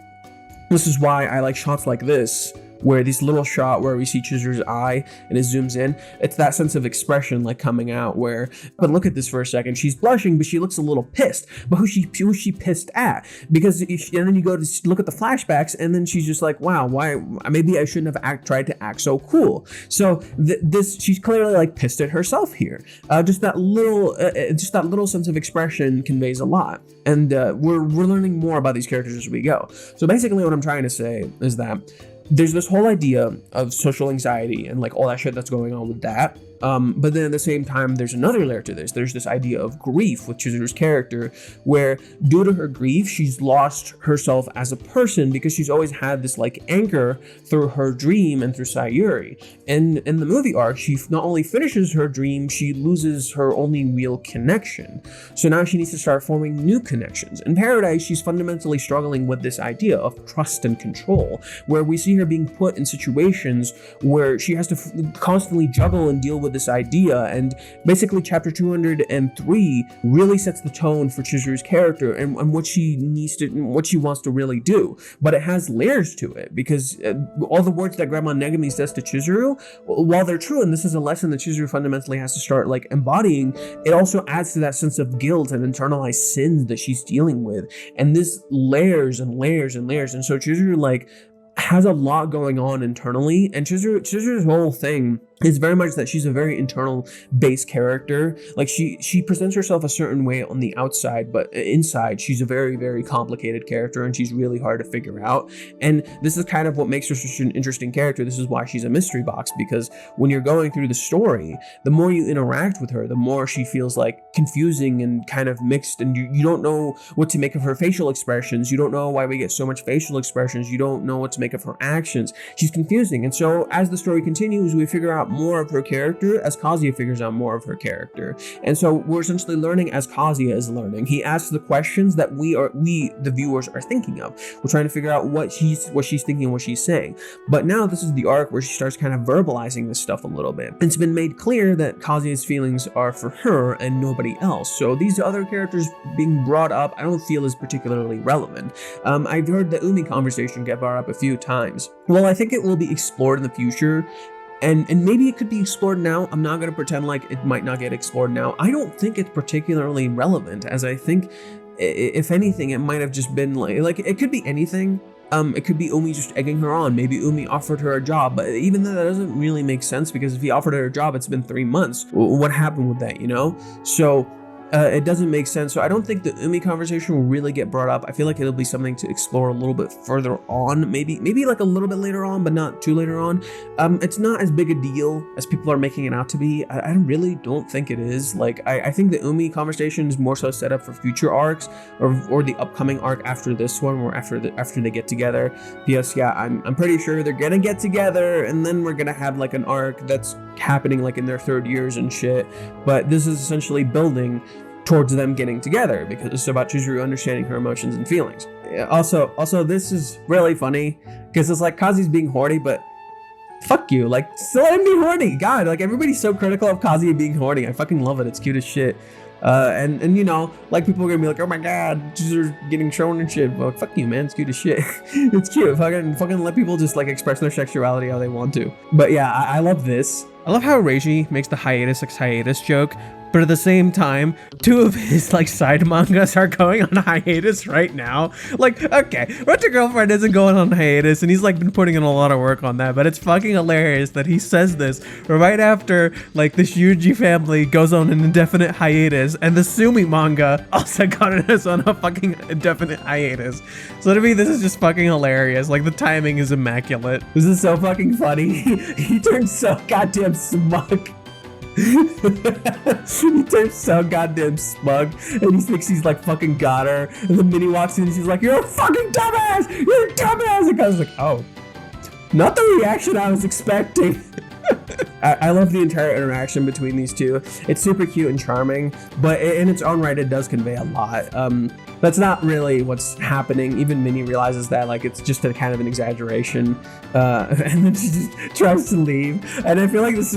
this is why I like shots like this, where this little shot where we see Chizuru's eye and it zooms in. It's that sense of expression like coming out, where, but look at this for a second. She's blushing, but she looks a little pissed. But who's she pissed at? Because and then you go to look at the flashbacks, and then she's just like, wow, why? Maybe I shouldn't have tried to act so cool. So this she's clearly like pissed at herself here. Just that little sense of expression conveys a lot. And we're learning more about these characters as we go. So basically, what I'm trying to say is that there's this whole idea of social anxiety and like all that shit that's going on with that. But then at the same time, there's another layer to this. There's this idea of grief with Chizuru's character, where due to her grief, she's lost herself as a person, because she's always had this like anchor through her dream and through Sayuri. And in the movie arc, she not only finishes her dream, she loses her only real connection. So now she needs to start forming new connections. In Paradise, she's fundamentally struggling with this idea of trust and control, where we see her being put in situations where she has to constantly juggle and deal with with this idea, and basically chapter 203 really sets the tone for Chizuru's character and what she wants to really do. But it has layers to it, because all the words that Grandma Negami says to Chizuru, while they're true, and this is a lesson that Chizuru fundamentally has to start like embodying, it also adds to that sense of guilt and internalized sins that she's dealing with. And this layers and layers and layers. And so Chizuru like has a lot going on internally, and Chizuru's whole thing is very much that she's a very internal based character. Like she presents herself a certain way on the outside, but inside she's a very, very complicated character, and she's really hard to figure out. And this is kind of what makes her such an interesting character. This is why she's a mystery box, because when you're going through the story, the more you interact with her, the more she feels like confusing and kind of mixed, and you don't know what to make of her facial expressions. You don't know why we get so much facial expressions. You don't know what to make of her actions. She's confusing. And so as the story continues, we figure out more of her character as Kazuya figures out more of her character. And so we're essentially learning as Kazuya is learning. He asks the questions that we the viewers are thinking of. We're trying to figure out what she's thinking, what she's saying. But now this is the arc where she starts kind of verbalizing this stuff a little bit. It's been made clear that Kazuya's feelings are for her and nobody else. So these other characters being brought up, I don't feel is particularly relevant. I've heard the Umi conversation get brought up a few times. Well, I think it will be explored in the future. And maybe it could be explored now. I'm not going to pretend like it might not get explored now. I don't think it's particularly relevant, as I think, if anything, it might have just been like it could be anything. It could be Umi just egging her on. Maybe Umi offered her a job, but even then that doesn't really make sense, because if he offered her a job, it's been 3 months. What happened with that, you know? So it doesn't make sense. So I don't think the Umi conversation will really get brought up. I feel like it'll be something to explore a little bit further on, maybe like a little bit later on, but not too later on. It's not as big a deal as people are making it out to be. I really don't think it is. Like I think the Umi conversation is more so set up for future arcs, or the upcoming arc after this one, or after they get together. Because yeah, I'm pretty sure they're gonna get together, and then we're gonna have like an arc that's happening like in their 3rd years and shit. But this is essentially building towards them getting together, because it's about Chizuru understanding her emotions and feelings. Also, this is really funny, because it's like Kazuya's being horny, but fuck you, like, still let him be horny. God, like, everybody's so critical of Kazuya being horny. I fucking love it. It's cute as shit. And you know, like, people are gonna be like, oh my god, Chizuru's getting shown and shit. Well, fuck you, man. It's cute as shit. It's cute. Fucking let people just like express their sexuality how they want to. But yeah, I love this. I love how Reiji makes the hiatus joke, but at the same time, 2 of his like side mangas are going on hiatus right now. Like, okay, Rent a Girlfriend isn't going on hiatus, and he's like been putting in a lot of work on that, but it's fucking hilarious that he says this right after like the Shuji family goes on an indefinite hiatus, and the Sumi manga also got it on a fucking indefinite hiatus. So to me, this is just fucking hilarious. Like, the timing is immaculate. This is so fucking funny. He turns so goddamn smug. He turns so goddamn smug, and he thinks he's like fucking got her, and then Minnie walks in and she's like, you're a fucking dumbass, you're a dumbass, and Kazu's like, oh, not the reaction I was expecting. I love the entire interaction between these two. It's super cute and charming, but in its own right, it does convey a lot. That's not really what's happening. Even Minnie realizes that, like, it's just a kind of an exaggeration, and then she just tries to leave. And I feel like this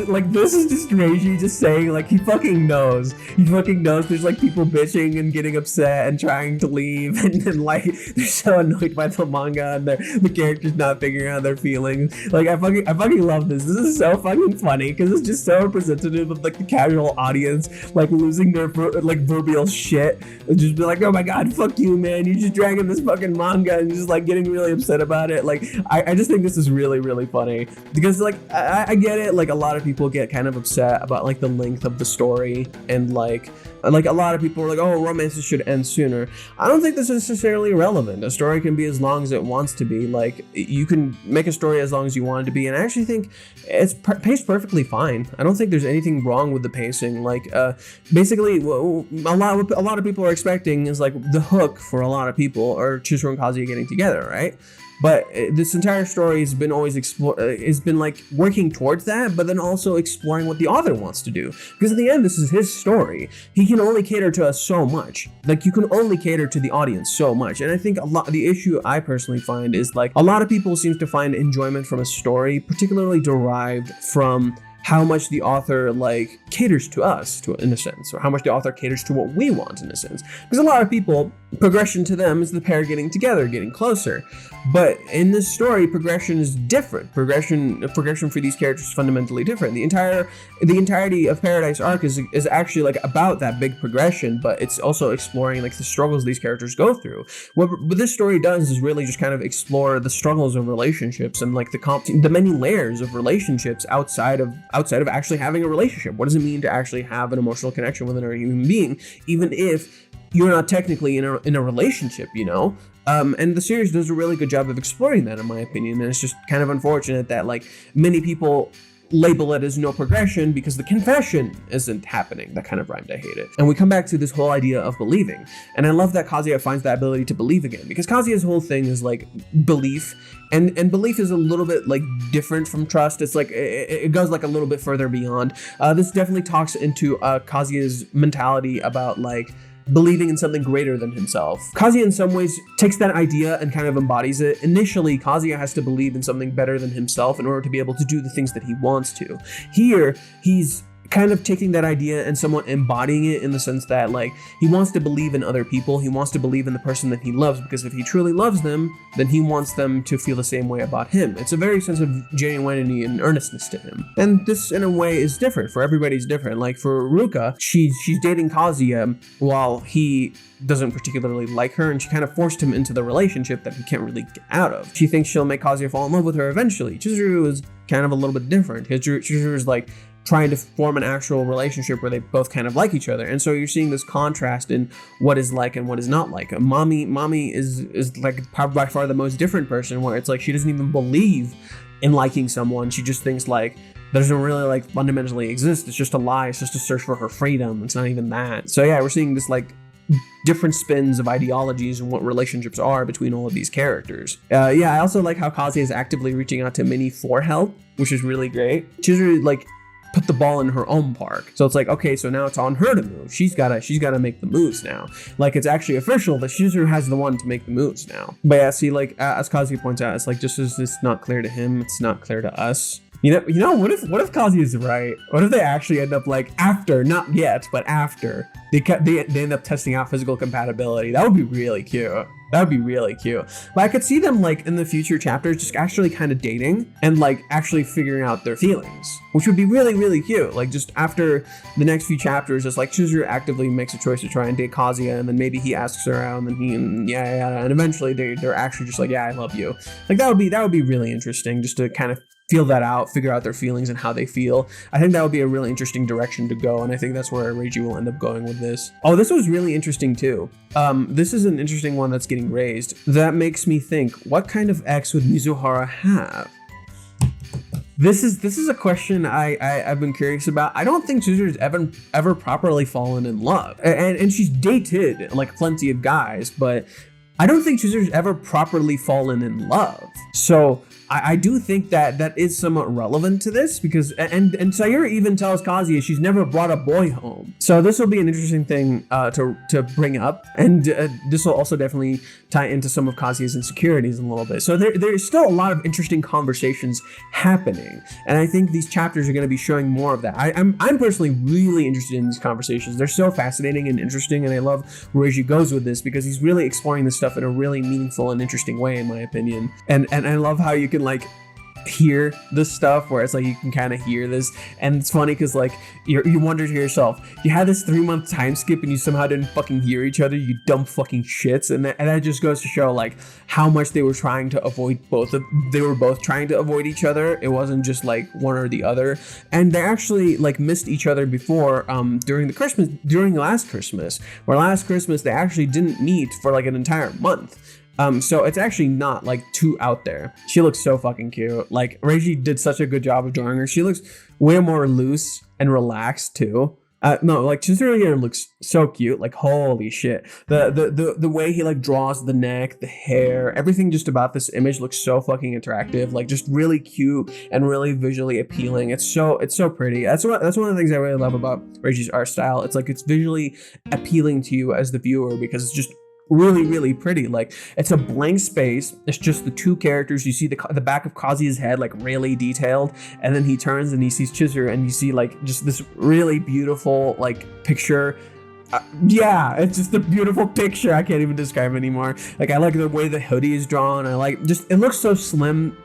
is just Reiji just saying, like, he fucking knows. He fucking knows there's like people bitching and getting upset and trying to leave, and then like they're so annoyed by the manga and the characters not figuring out their feelings. Like, I fucking love this. This is so fucking funny, because it's just so representative of like the casual audience, like losing their like proverbial shit and just be like, oh my god, fuck you, man, you're just dragging this fucking manga, and just like getting really upset about it. Like, I just think this is really, really funny, because like I get it, like a lot of people get kind of upset about like the length of the story, and like a lot of people are like, oh, romances should end sooner. I don't think this is necessarily relevant. A story can be as long as it wants to be. Like, you can make a story as long as you want it to be, and I actually think it's paced perfectly fine. I don't think there's anything wrong with the pacing. Like, basically, a lot of people are expecting is like the hook for a lot of people are Chizuru and Kazuya getting together, right? But this entire story has been like working towards that, but then also exploring what the author wants to do. Because in the end, this is his story. He can only cater to us so much. Like, you can only cater to the audience so much. And I think the issue I personally find is like a lot of people seem to find enjoyment from a story, particularly derived from how much the author like caters to us in a sense, or how much the author caters to what we want in a sense. Because a lot of people, progression to them is the pair getting together, getting closer. But in this story, progression is different. Progression for these characters is fundamentally different. The entirety of Paradise Arc is actually like about that big progression, but it's also exploring like the struggles these characters go through. What this story does is really just kind of explore the struggles of relationships and like the many layers of relationships outside of actually having a relationship. What does it mean to actually have an emotional connection with another human being, even if you're not technically in a relationship, you know? And the series does a really good job of exploring that, in my opinion. And it's just kind of unfortunate that like many people label it as no progression because the confession isn't happening. That kind of rhymed, I hate it. And we come back to this whole idea of believing. And I love that Kazuya finds that ability to believe again, because Kazuya's whole thing is like belief. And belief is a little bit like different from trust. It's like it goes like a little bit further beyond. This definitely talks into Kazuya's mentality about like believing in something greater than himself. Kazuya in some ways takes that idea and kind of embodies it. Initially, Kazuya has to believe in something better than himself in order to be able to do the things that he wants to. Here, he's kind of taking that idea and somewhat embodying it in the sense that like he wants to believe in other people. He wants to believe in the person that he loves, because if he truly loves them, then he wants them to feel the same way about him. It's a very sense of genuinity and earnestness to him. And this in a way is different. For everybody's different. Like for Ruka, she's dating Kazuya while he doesn't particularly like her, and she kind of forced him into the relationship that he can't really get out of. She thinks she'll make Kazuya fall in love with her eventually. Chizuru is kind of a little bit different. Chizuru is like trying to form an actual relationship where they both kind of like each other. And so you're seeing this contrast in what is like and what is not like. Mommy is like by far the most different person, where it's like she doesn't even believe in liking someone. She just thinks like doesn't really like fundamentally exist. It's just a lie. It's just a search for her freedom. It's not even that. So yeah, we're seeing this like different spins of ideologies and what relationships are between all of these characters. Yeah, I also like how Kazuya is actively reaching out to Minnie for help, which is really great. Chizuru like put the ball in her own park. So it's like, okay, so now it's on her to move. She's gotta make the moves now. Like it's actually official that Chizuru has the one to make the moves now. But yeah, see, like as Kazuya points out, it's like just as it's not clear to him, it's not clear to us. You know, what if Kazuya is right? What if they actually end up like after, not yet, but after they end up testing out physical compatibility? That would be really cute. That would be really cute. But I could see them like in the future chapters just actually kind of dating and like actually figuring out their feelings, which would be really, really cute. Like just after the next few chapters, just like Chizuru actively makes a choice to try and date Kazuya, and then maybe he asks her out, and then and eventually they're actually just like, yeah, I love you. Like that would be really interesting, just to kind of feel that out, figure out their feelings and how they feel. I think that would be a really interesting direction to go, and I think that's where Reiji will end up going with this. Oh, this was really interesting too. This is an interesting one that's getting raised. That makes me think, what kind of ex would Mizuhara have? This is a question I've been curious about. I don't think Chizuru's ever properly fallen in love, and she's dated like plenty of guys, but I don't think Chizuru's ever properly fallen in love. So I do think that is somewhat relevant to this, because and Sayuri even tells Kazuya she's never brought a boy home. So this will be an interesting thing to bring up, and this will also definitely tie into some of Kazuya's insecurities a little bit. So there's still a lot of interesting conversations happening, and I think these chapters are going to be showing more of that. I'm personally really interested in these conversations. They're so fascinating and interesting, and I love where Reiji goes with this, because he's really exploring this stuff in a really meaningful and interesting way, in my opinion. And I love how you can like hear this stuff, where it's like you can kind of hear this, and it's funny because like you wonder to yourself, you had this 3-month time skip and you somehow didn't fucking hear each other, you dumb fucking shits. And that just goes to show like how much they were trying to avoid they were both trying to avoid each other. It wasn't just like one or the other, and they actually like missed each other before during last Christmas, where last Christmas they actually didn't meet for like an entire month. So it's actually not like too out there. She looks so fucking cute. Like Reiji did such a good job of drawing her. She looks way more loose and relaxed too. No, like Chizuru here looks so cute. Like holy shit. The way he like draws the neck, the hair, everything just about this image looks so fucking attractive. Like just really cute and really visually appealing. It's so pretty. That's one of the things I really love about Reiji's art style. It's like it's visually appealing to you as the viewer, because it's just really, really pretty. Like, it's a blank space. It's just the two characters. You see the back of Kazuya's head, like, really detailed, and then he turns and he sees Chizuru, and you see, like, just this really beautiful, like, picture. Yeah, it's just a beautiful picture. I can't even describe it anymore. Like, I like the way the hoodie is drawn. I like just, it looks so slim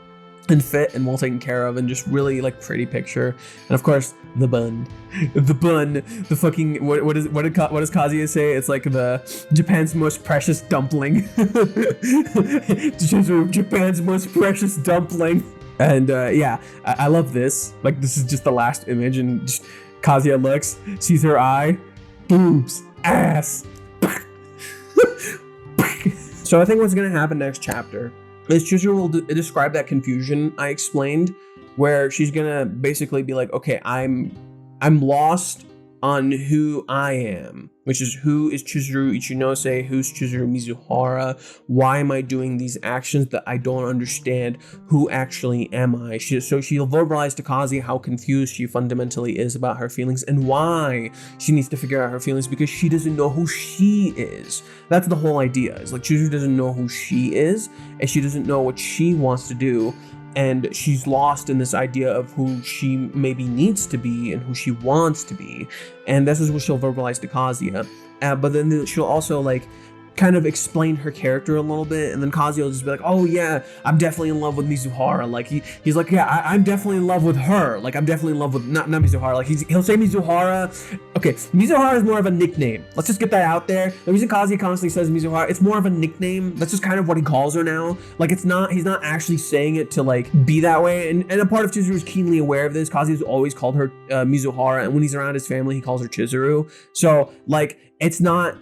and fit and well taken care of, and just really like pretty picture. And of course, the bun, the fucking what does Kazuya say? It's like the Japan's most precious dumpling. Japan's most precious dumpling. And yeah, I love this. Like, this is just the last image, and just Kazuya looks, sees her eye, boobs, ass. So I think what's gonna happen next chapter is Chizuru will describe that confusion I explained, where she's gonna basically be like, okay, I'm lost on who I am, which is who is Chizuru Ichinose, who's Chizuru Mizuhara, why am I doing these actions that I don't understand, who actually am I? So she'll verbalize to Kazuya how confused she fundamentally is about her feelings and why she needs to figure out her feelings, because she doesn't know who she is. That's the whole idea, is like Chizuru doesn't know who she is, and she doesn't know what she wants to do. And she's lost in this idea of who she maybe needs to be and who she wants to be. And this is what she'll verbalize to Kazuya. But then she'll also like kind of explain her character a little bit, and then Kazuya will just be like, oh yeah, I'm definitely in love with Mizuhara. Like he's like, yeah, I'm definitely in love with her. Like, I'm definitely in love with not Mizuhara. Like, he'll say Mizuhara. Okay, Mizuhara is more of a nickname. Let's just get that out there. The reason Kazuya constantly says Mizuhara, it's more of a nickname. That's just kind of what he calls her now. Like, he's not actually saying it to like be that way. And a part of Chizuru is keenly aware of this. Kazuya's always called her Mizuhara, and when he's around his family, he calls her Chizuru. So like, it's not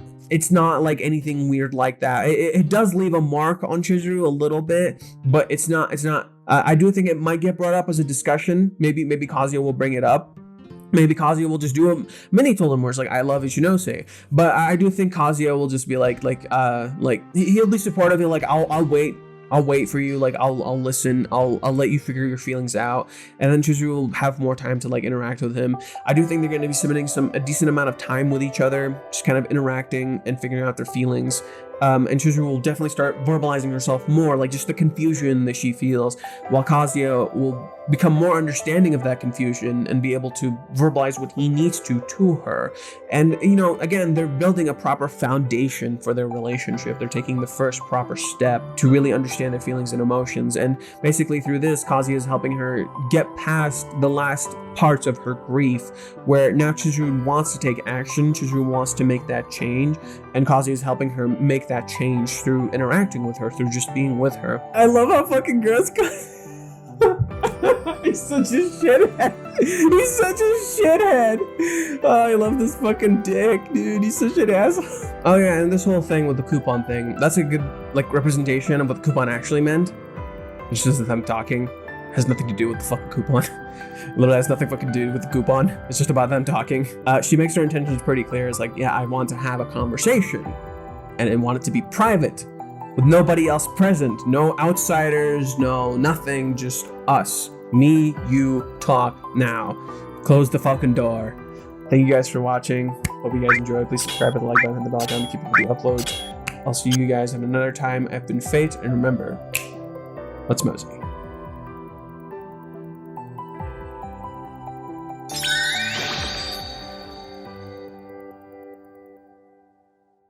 like anything weird like that. It does leave a mark on Chizuru a little bit, but it's not. I do think it might get brought up as a discussion. Maybe Kazuya will bring it up. Maybe Kazuya will just do a mini told him where it's like, I love Ichinose. But I do think Kazuya will just be like he'll be supportive. He'll like, I'll wait. I'll wait for you, like I'll listen, I'll let you figure your feelings out, and then Chizuru will have more time to like interact with him. I do think they're going to be spending a decent amount of time with each other, just kind of interacting and figuring out their feelings. And Chizuru will definitely start verbalizing herself more, like just the confusion that she feels, while Kazuya will become more understanding of that confusion and be able to verbalize what he needs to her. And, you know, again, they're building a proper foundation for their relationship. They're taking the first proper step to really understand their feelings and emotions. And basically through this, Kazuya is helping her get past the last parts of her grief, where now Chizuru wants to take action. Chizuru wants to make that change, and Kazuya is helping her make that change through interacting with her, through just being with her. I love how fucking gross He's such a shithead. He's such a shithead. Oh, I love this fucking dick, dude. He's such an asshole. Oh yeah, and this whole thing with the coupon thing, that's a good like representation of what the coupon actually meant. It's just them talking. It has nothing to do with the fucking coupon. Literally has nothing fucking to do with the coupon. It's just about them talking. She makes her intentions pretty clear. It's like, yeah, I want to have a conversation, and I want it to be private, with nobody else present, no outsiders, no nothing, just us. Me, you, talk now. Close the fucking door. Thank you guys for watching. Hope you guys enjoyed. Please subscribe, hit the like button, hit the bell icon to keep up with the uploads. I'll see you guys at another time. I've been Fate, and remember, let's mosey.